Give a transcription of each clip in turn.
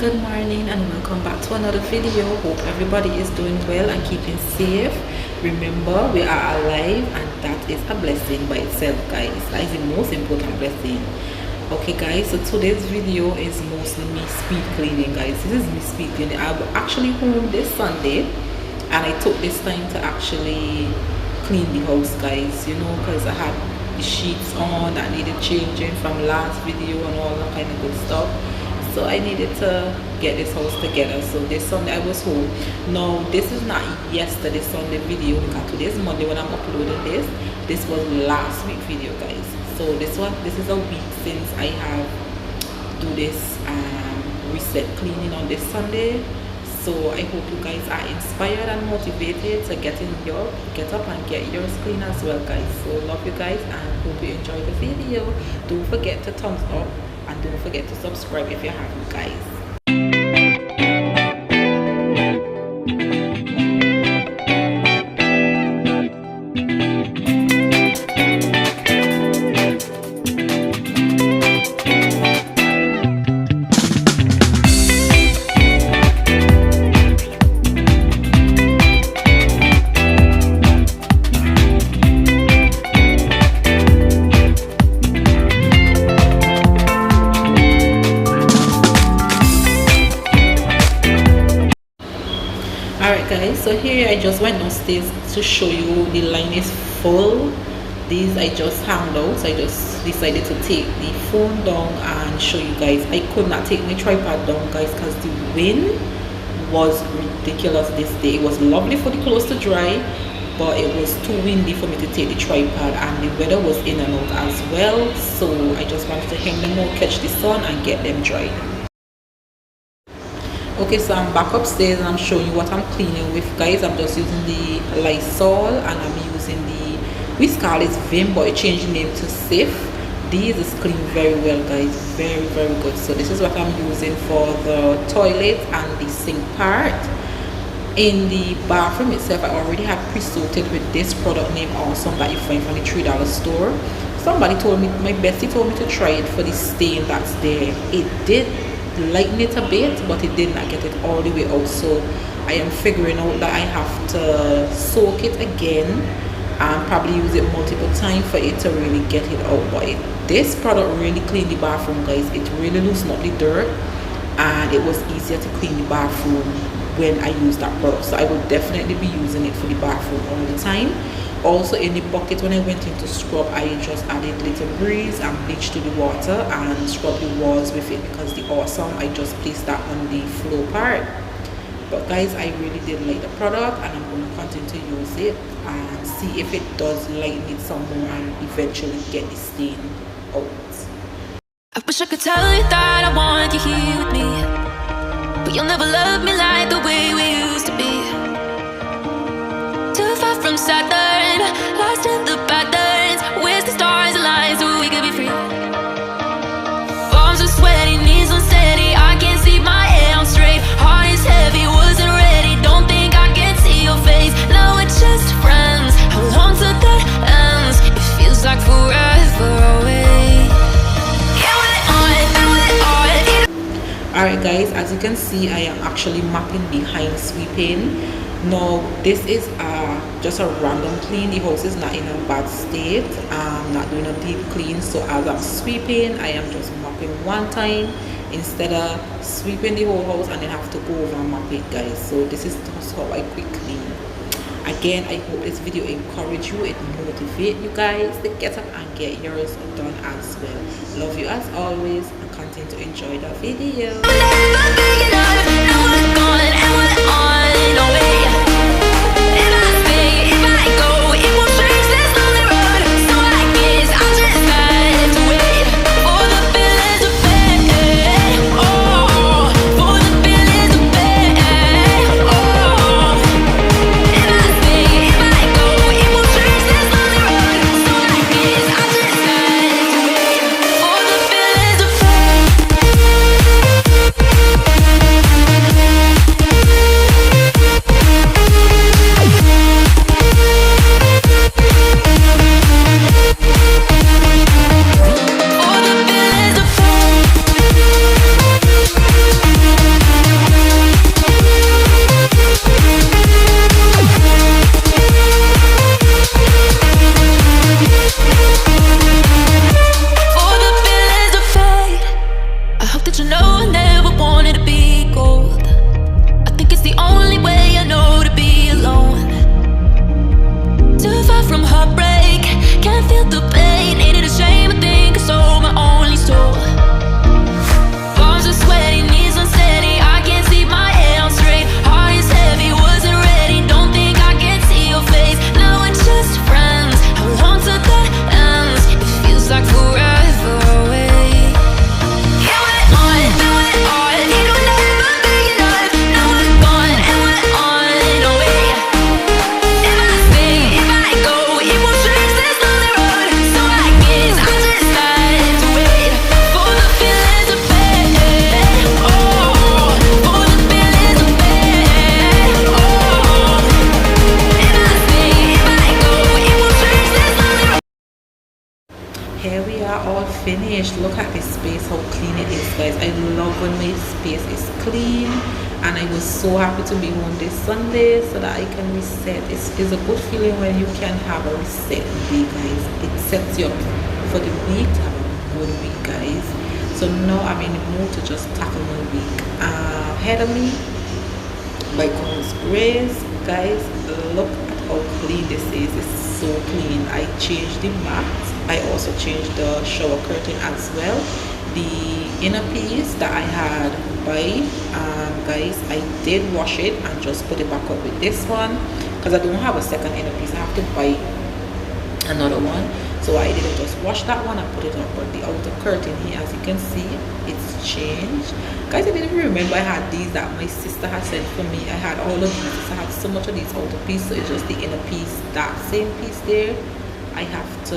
good morning and welcome back to another video. Hope everybody is doing well and keeping safe. Remember, we are alive and that is a blessing by itself, guys. That is the most important blessing. Okay guys, so today's video is mostly me speed cleaning, guys. This is me speed cleaning. I'm actually home this Sunday and I took this time to actually clean the house, guys, you know, because I had the sheets on that needed changing from last video and all that kind of good stuff. So I needed to get this house together. So this Sunday I was home. Now this is not yesterday Sunday video because today is Monday when I'm uploading this. This was last week video, guys. So this is a week since I have do this reset cleaning on this Sunday. So I hope you guys are inspired and motivated to get up and get yours clean as well, guys. So love you guys and hope you enjoy the video. Don't forget to thumbs up and don't forget to subscribe if you haven't, guys. Alright guys, so here I just went downstairs to show you the line is full. These I just hung out, so I just decided to take the phone down and show you guys. I could not take my tripod down, guys, because the wind was ridiculous this day. It was lovely for the clothes to dry, but it was too windy for me to take the tripod and the weather was in and out as well. So I just wanted to hang them out, catch the sun and get them dried. Okay, so I'm back upstairs and I'm showing you what I'm cleaning with, guys. I'm just using the Lysol and I'm using the, we call it Vim, but it changed the name to Sif. These is clean very well, guys, very good. So this is what I'm using for the toilet and the sink part. In the bathroom itself, I already have pre-soaked it with this product name Awesome that you find from the $3 store. Somebody told me, my bestie told me to try it for the stain that's there. It did lighten it a bit, but it did not get it all the way out. So I am figuring out that I have to soak it again and probably use it multiple times for it to really get it out. But this product really cleaned the bathroom, guys. It really loosened up the dirt and it was easier to clean the bathroom when I use that product. So I will definitely be using it for the bathroom all the time. Also in the bucket, when I went in to scrub, I just added little breeze and bleach to the water and scrub the walls with it because the Awesome, I just placed that on the floor part. But guys, I really did like the product and I'm going to continue to use it and see if it does lighten it some more and eventually get the stain out. I wish I could tell you that I want you here with me, but you'll never love me like the way we used to be. Too far from Saturn, lost in the patterns. Where's the stars align so we could be free? Palms are sweaty, knees unsteady. I can't see my head on straight. Heart is heavy, wasn't ready. Don't think I can see your face. Now we're just friends. How long till that ends? It feels like forever away. Alright guys, as you can see, I am actually mapping behind sweeping. Now this is just a random clean. The house is not in a bad state. I'm not doing a deep clean, so as I'm sweeping, I am just mopping one time instead of sweeping the whole house and then have to go over and mop it, guys. So this is just how I quick clean. Again, I hope this video encourage you, it motivate you guys to get up and get yours done as well. Love you as always and continue to enjoy the video. here we are, all finished. Look at this space, how clean it is, guys. I love when my space is clean, and I was so happy to be home this Sunday so that I can reset. It's a good feeling when you can have a reset day, guys. It sets you up for the week to have a good week, guys. So now I'm in the mood to just tackle my week. Ahead of me, by God's grace, guys, look at how clean this is. It's so clean. I changed the mat. I also changed the shower curtain as well. The inner piece that I had by guys, I did wash it and just put it back up with this one because I don't have a second inner piece. I have to buy another one, so I didn't just wash that one and put it up. But the outer curtain here, as you can see, it's changed, guys. I didn't even remember I had these that my sister had sent for me. I had all of these. I have so much of these outer piece, so it's just the inner piece, that same piece there. I have to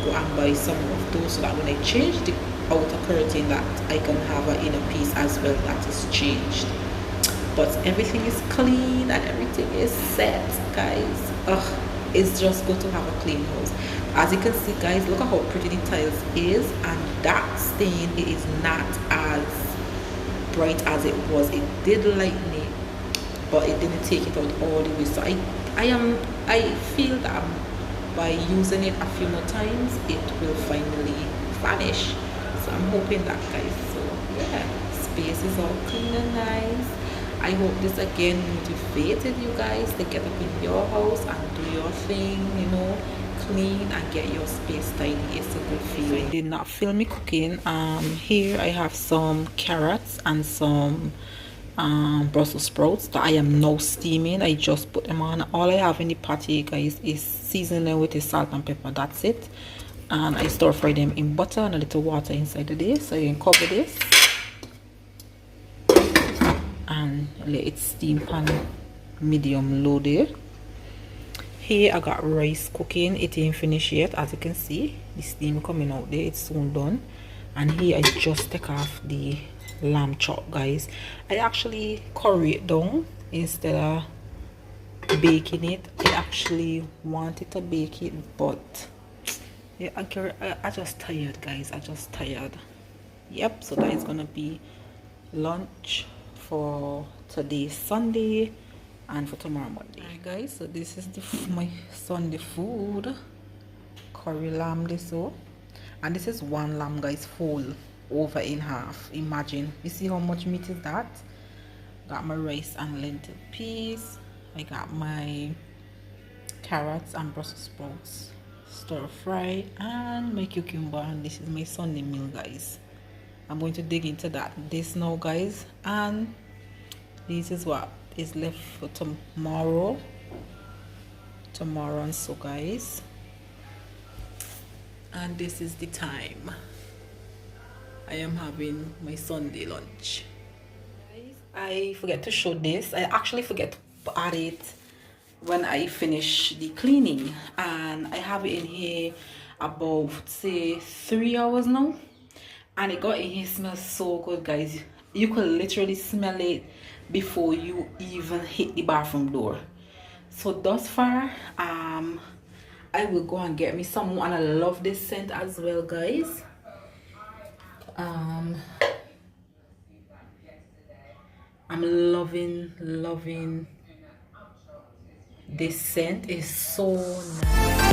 go and buy some of those so that when I change the outer curtain, that I can have an inner piece as well that is changed. But everything is clean and everything is set, guys. It's just good to have a clean house. As you can see, guys, look at how pretty the tiles is, and that stain, it is not as bright as it was. It did lighten it, but it didn't take it out all the way. So I feel that by using it a few more times, it will finally vanish. So I'm hoping that, guys. So yeah, space is all clean and nice. I hope this again motivated you guys to get up in your house and do your thing, you know, clean and get your space tidy. It's a good feeling. I did not film me cooking. Here I have some carrots and some Brussels sprouts that I am now steaming. I just put them on. All I have in the pot here, guys, is seasoning with the salt and pepper. That's it. And I stir fry them in butter and a little water inside of this. So you can cover this and let it steam pan medium low there. Here I got rice cooking. It ain't finished yet. As you can see, the steam coming out there. It's soon done. And here I just take off the lamb chop, guys. I actually curry it down instead of baking it. I actually wanted to bake it, but yeah, I just tired, guys. I just tired. Yep, so that is gonna be lunch for today, Sunday, and for tomorrow, Monday. Alright, guys, so this is my Sunday food. Curry lamb, this so, and this is one lamb, guys, full over in half. Imagine, you see how much meat is that? Got my rice and lentil peas. I got my carrots and Brussels sprouts stir fry, and my cucumber, and this is my Sunday meal, guys. I'm going to dig into this now, guys, and this is what is left for tomorrow. And so, guys, and this is the time I am having my Sunday lunch. Guys, I forget to show this. I actually forget to add it when I finish the cleaning, and I have it in here about, say, 3 hours now, and it got in here, smells so good, guys. You could literally smell it before you even hit the bathroom door. So thus far, I will go and get me some more, and I love this scent as well, guys. I'm loving this scent. Is so nice.